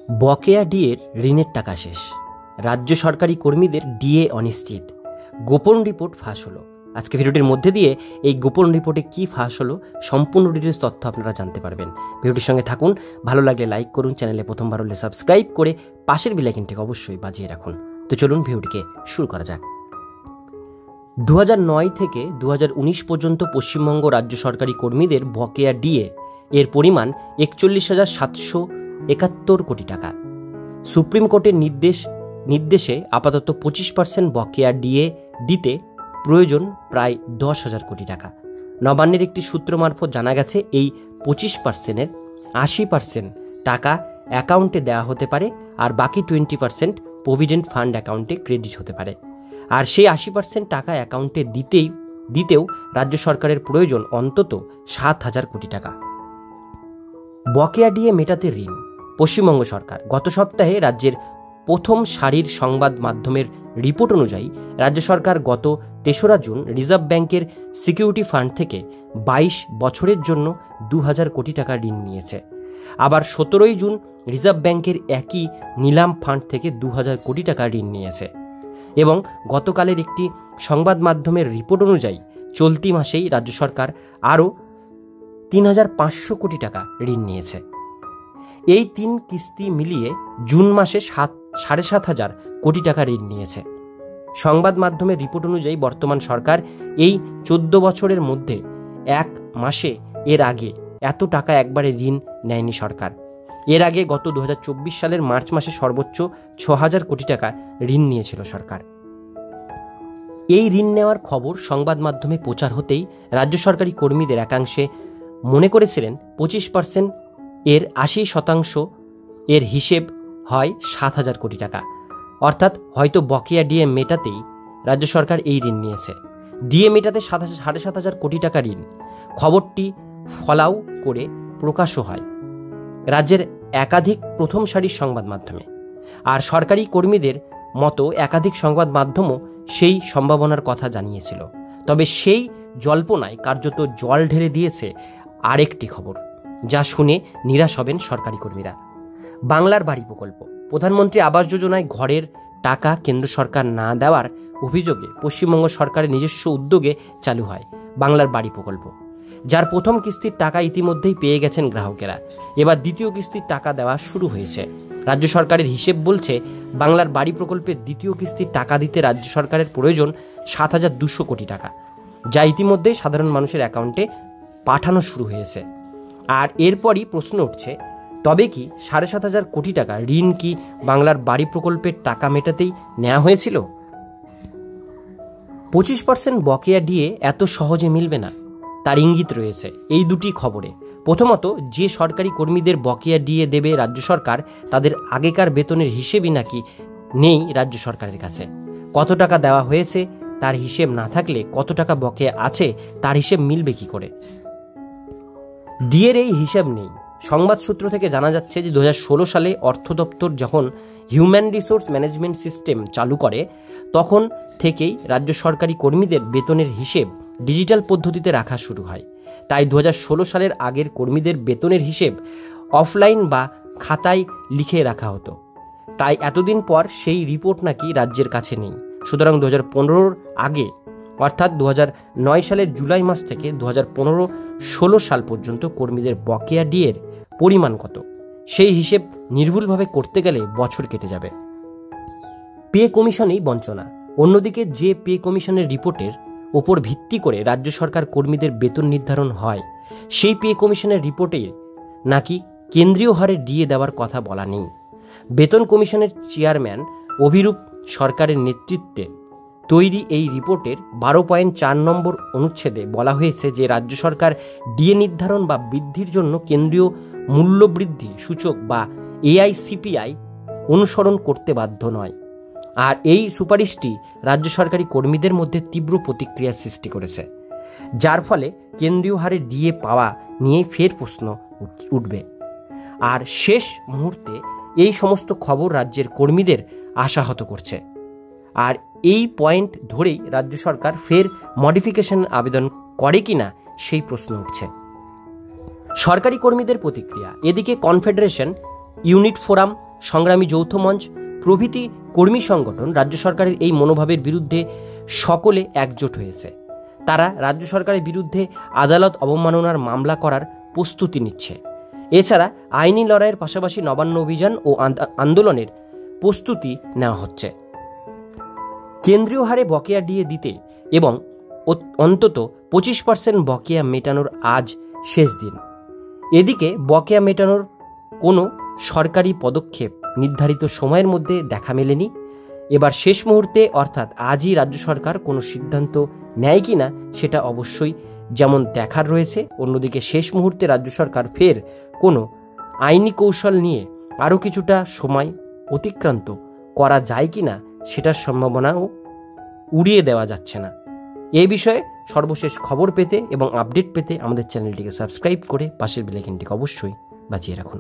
বকেয়া ডিএর ঋণের টাকা শেষ, রাজ্য সরকারি কর্মীদের ডিএ অনিশ্চিত, গোপন রিপোর্ট ফাঁস হলো। আজকে ভিডিওটির মধ্যে দিয়ে এই গোপন রিপোর্টে কি ফাঁস হলো সম্পূর্ণ ডিটেলস তথ্য আপনারা জানতে পারবেন। ভিডিওটির সঙ্গে থাকুন, ভালো লাগলে লাইক করুন, চ্যানেলে প্রথমবার হলে সাবস্ক্রাইব করে পাশের বেল আইকনটিকে অবশ্যই বাজিয়ে রাখুন। তো চলুন ভিডিওটিকে শুরু করা যাক। 2009 থেকে 2019 পর্যন্ত পশ্চিমবঙ্গ রাজ্য সরকারি কর্মীদের বকেয়া ডিএ এর পরিমাণ 41,771 কোটি টাকা। সুপ্রিম কোর্টের নির্দেশে আপাতত 25% বকেয়া ডিএ দিতে প্রয়োজন প্রায় 10,000 কোটি টাকা। নবান্নের একটি সূত্র মারফত জানা গেছে, এই 25%-এর 80% টাকা অ্যাকাউন্টে দেওয়া হতে পারে, আর বাকি 20% প্রভিডেন্ট ফান্ড অ্যাকাউন্টে ক্রেডিট হতে পারে। আর সেই 80% টাকা অ্যাকাউন্টে দিতেও রাজ্য সরকারের প্রয়োজন অন্তত 7,000 কোটি টাকা। বকেয়া ডিএ মেটাতে ঋণ। পশ্চিমবঙ্গ সরকার গত সপ্তাহে রাজ্যের প্রথম সারির সংবাদ মাধ্যমের রিপোর্ট অনুযায়ী রাজ্য সরকার গত 3রা জুন রিজার্ভ ব্যাংকের সিকিউরিটি ফান্ড থেকে 22 বছরের জন্য 2,000 কোটি টাকা ঋণ নিয়েছে। আবার 17ই জুন রিজার্ভ ব্যাংকের একই নিলাম ফান্ড থেকে 2,000 কোটি টাকা ঋণ নিয়েছে। এবং গতকালের একটি সংবাদ মাধ্যমের রিপোর্ট অনুযায়ী চলতি মাসেই রাজ্য সরকার আরও 3,500 কোটি টাকা ঋণ নিয়েছে। এই 3 কিস্তি মিলিয়ে জুন মাসে 7,500 কোটি টাকা ঋণ নিয়েছে। সংবাদ মাধ্যমের রিপোর্ট অনুযায়ী বর্তমান সরকার এই 14 বছরের মধ্যে এক মাসে এর আগে এত টাকা একবারে ঋণ নেয়নি সরকার। এর আগে গত 2024 সালের মার্চ মাসে সর্বোচ্চ 6,000 কোটি টাকা ঋণ নিয়েছিল সরকার। এই ঋণ নেওয়ার খবর সংবাদ মাধ্যমে প্রচার হতেই রাজ্য সরকারি কর্মীদের একাংশে মনে করেছিলেন 25% এর 80% এর হিসেব হয় 7,000 কোটি টাকা। অর্থাৎ হয়তো বকেয়া ডিএ মেটাতেই রাজ্য সরকার এই ঋণ নিয়েছে। ডিএ মেটাতে 7,500 কোটি টাকা ঋণ। খবরটি ফলাও করে প্রকাশও হয় রাজ্যের একাধিক প্রথম সারির সংবাদ মাধ্যমে। আর সরকারি কর্মীদের মতো একাধিক সংবাদ মাধ্যমও সেই সম্ভাবনার কথা জানিয়েছিল। তবে সেই জল্পনায় কার্যত জল ঢেলে দিয়েছে আরেকটি খবর, যা শুনে নিরাশ হবেন সরকারি কর্মীরা। বাংলার বাড়ি প্রকল্প। প্রধানমন্ত্রী আবাস যোজনায় ঘরের টাকা কেন্দ্র সরকার না দেওয়ার অভিযোগে পশ্চিমবঙ্গ সরকারের নিজস্ব উদ্যোগে চালু হয় বাংলার বাড়ি প্রকল্প, যার প্রথম কিস্তির টাকা ইতিমধ্যেই পেয়ে গেছেন গ্রাহকেরা। এবার দ্বিতীয় কিস্তির টাকা দেওয়া শুরু হয়েছে। রাজ্য সরকারের হিসেব বলছে, বাংলার বাড়ি প্রকল্পের দ্বিতীয় কিস্তির টাকা দিতে রাজ্য সরকারের প্রয়োজন 7,200 কোটি টাকা, যা ইতিমধ্যেই সাধারণ মানুষের অ্যাকাউন্টে পাঠানো শুরু হয়েছে। আর এরপরই প্রশ্ন উঠছে, তবে কি 7,500 কোটি টাকা ঋণ কি বাংলার বাড়ি প্রকল্পের টাকা মেটাতেই নেওয়া হয়েছিল? 25% বকেয়া ডিএ এত সহজে মিলবে না, তার ইঙ্গিত রয়েছে এই দুটি খবরে। প্রথমত, যে সরকারি কর্মীদের বকেয়া ডিএ দেবে রাজ্য সরকার, তাদের আগেকার বেতনের হিসেবই নাকি নেই রাজ্য সরকারের কাছে। কত টাকা দেওয়া হয়েছে তার হিসেব না থাকলে কত টাকা বকেয়া আছে তার হিসেব মিলবে কি করে? ডিএর এই হিসাব নেই। সংবাদ সূত্র থেকে জানা যাচ্ছে যে 2016 সালে অর্থ দপ্তর যখন হিউম্যান রিসোর্স ম্যানেজমেন্ট সিস্টেম চালু করে, তখন থেকেই রাজ্য সরকারি কর্মীদের বেতনের হিসেব ডিজিটাল পদ্ধতিতে রাখা শুরু হয়। তাই 2016 সালের আগের কর্মীদের বেতনের হিসেব অফলাইন বা খাতায় লিখে রাখা হতো। তাই এতদিন পর সেই রিপোর্ট নাকি রাজ্যের কাছে নেই। সুতরাং 2015-র আগে, অর্থাৎ 2009 সালের জুলাই মাস থেকে 2015-16 সাল পর্যন্ত কর্মীদের বকেয়া ডিএর পরিমাণ কত, সেই হিসেব নির্ভুলভাবে করতে গেলে বছর কেটে যাবে। পে কমিশনেই বঞ্চনা। অন্যদিকে যে পে কমিশনের রিপোর্টের ওপর ভিত্তি করে রাজ্য সরকার কর্মীদের বেতন নির্ধারণ হয়, সেই পে কমিশনের রিপোর্টে নাকি কেন্দ্রীয় হারে ডিএ দেওয়ার কথা বলা নেই। বেতন কমিশনের চেয়ারম্যান অভিরূপ সরকারের নেতৃত্বে তৈরি এই রিপোর্টের 12.4 নম্বর অনুচ্ছেদে বলা হয়েছে যে রাজ্য সরকার ডিএ নির্ধারণ বা বৃদ্ধির জন্য কেন্দ্রীয় মূল্যবৃদ্ধি সূচক বা AICPI অনুসরণ করতে বাধ্য নয়। আর এই সুপারিশটি রাজ্য সরকারি কর্মীদের মধ্যে তীব্র প্রতিক্রিয়া সৃষ্টি করেছে, যার ফলে কেন্দ্রীয় হারে ডিএ পাওয়া নিয়ে ফের প্রশ্ন উঠবে। আর শেষ মুহূর্তে এই সমস্ত খবর রাজ্যের কর্মীদের আশাহত করছে। আর এই পয়েন্ট ধরেই রাজ্য সরকার ফের মডিফিকেশন আবেদন করে কিনা সেই প্রশ্ন উঠছে। সরকারি কর্মীদের প্রতিক্রিয়া। এদিকে কনফেডারেশন, ইউনিট ফোরাম, সংগ্রামী যৌথ মঞ্চ প্রভৃতি কর্মী সংগঠন রাজ্য সরকারের এই মনোভাবের বিরুদ্ধে সকলে একজোট হয়েছে। তারা রাজ্য সরকারের বিরুদ্ধে আদালত অবমাননার মামলা করার প্রস্তুতি নিচ্ছে। এছাড়া আইনি লড়াইয়ের পাশাপাশি নবান্ন অভিযান ও আন্দোলনের প্রস্তুতি নেওয়া হচ্ছে। কেন্দ্রীয় হারে বকেয়া ডিএ দিতে এবং অন্তত 25% বকেয়া মেটানোর আজ শেষ দিন। এদিকে বকেয়া মেটানোর কোনো সরকারি পদক্ষেপ নির্ধারিত সময়ের মধ্যে দেখা মেলেনি। এবার শেষ মুহূর্তে অর্থাৎ আজই রাজ্য সরকার কোনো সিদ্ধান্ত নেয় কি না সেটা অবশ্যই যেমন দেখার রয়েছে, অন্যদিকে শেষ মুহূর্তে রাজ্য সরকার ফের কোনো আইনি কৌশল নিয়ে আরও কিছুটা সময় অতিক্রান্ত করা যায় কি না সেটার সম্ভাবনাও উড়িয়ে দেওয়া যাচ্ছে না। এই বিষয়ে সর্বশেষ খবর পেতে এবং আপডেট পেতে আমাদের চ্যানেলটিকে সাবস্ক্রাইব করে পাশের বেল আইকনটিকে অবশ্যই বাজিয়ে রাখুন।